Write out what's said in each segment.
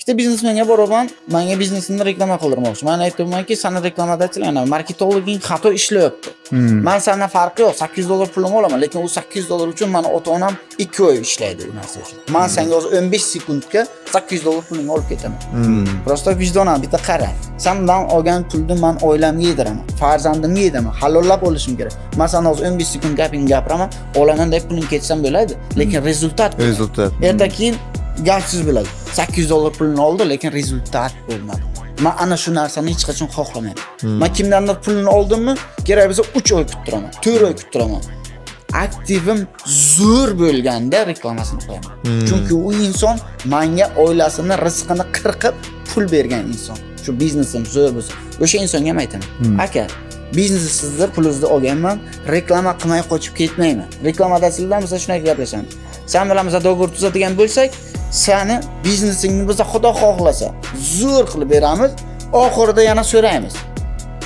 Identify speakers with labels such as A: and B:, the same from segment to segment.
A: ikkita biznesmenga boraman, menga biznesimni reklama qildirmoqchi. Men aytibmanki, sana reklamadachilar, marketologing xato ishlayapti. Men sendan farqi yo'q, $8 pulim olaman, lekin u $8 uchun meni ota-onam 2 oy ishlaydi bu narsa uchun. Men senga hozir 15 sekundga $8 pulingni olib ketaman. Prosta vijdonan bitta qara. Sendan olgan pulni men oilamga yediraman, farzandimga yediraman, halollab olishim kerak. Men sana hozir 15 sekund gapingni gapiraman, olaman deb puling ketsam bo'ladi, lekin rezultat. Ertakin gapsiz bo'ladi. $8 pulni oldi, lekin rezultat bo'lmadi. Men ana shu narsani hech qachon xohlamayman. Men kimdandir pulni oldimmi, kerak bo'lsa 3 oy kuttiraman, 4 oy kuttiraman. Aktivim zo'r bo'lganda reklamasini qilaman. Chunki u inson menga oilasini, rizqini qirqib pul bergan inson. Shu biznesim zo'r bo'lsa, o'sha insonga ham aytaman. Aka, biznesingizni pulingizni olganman, reklama qilmay qochib ketmayman. Reklamadachilardan biz shunday gaplashamiz. Sen bilan biz dogovor tuzadigan bo'lsak, seni biznesingni biz xudo xohlasa zo'r qilib beramiz, oxirida yana so'raymiz.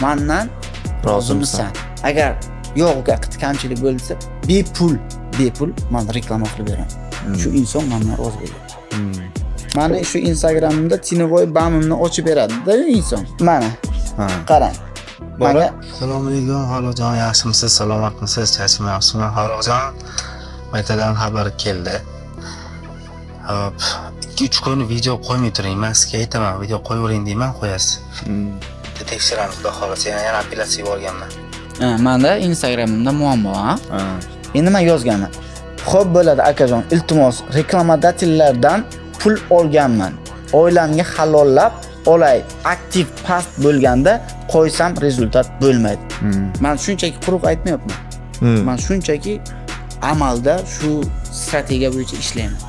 A: Mendan rozimisan? Agar yo'q, kamchilik bo'lsa, bepul men reklama qilib beraman. Shu inson mendan rozi bo'ladi. Mana shu Instagramimda Tinovoy bamimni ochib beradi-da inson. Mana. Qarang.
B: Mana assalomu alaykum, Halojon, yaxshimisiz? Salomatmisiz? Charchamayapsizmi, Halojon? Maytadan xabar keldi. Hop, 2-3 kun video qo'ymay turing. Men sizga aytaman, video qo'yavering deyman, qo'yasiz. Tekshiramiz, xudo xolasa. Yana apellyatsiya yuborganman.
A: Menda Instagramimda muammo, ha? Endi men yozganman. Xo'p bo'ladi akajon, iltimos, reklamadatellardan pul olganman. Oilamga halollab olay, aktiv past bo'lganda qo'ysam rezultat bo'lmaydi. Men shunchaki quruq aytmayapman. Men shunchaki amalda shu strategiya bo'yicha ishlayman.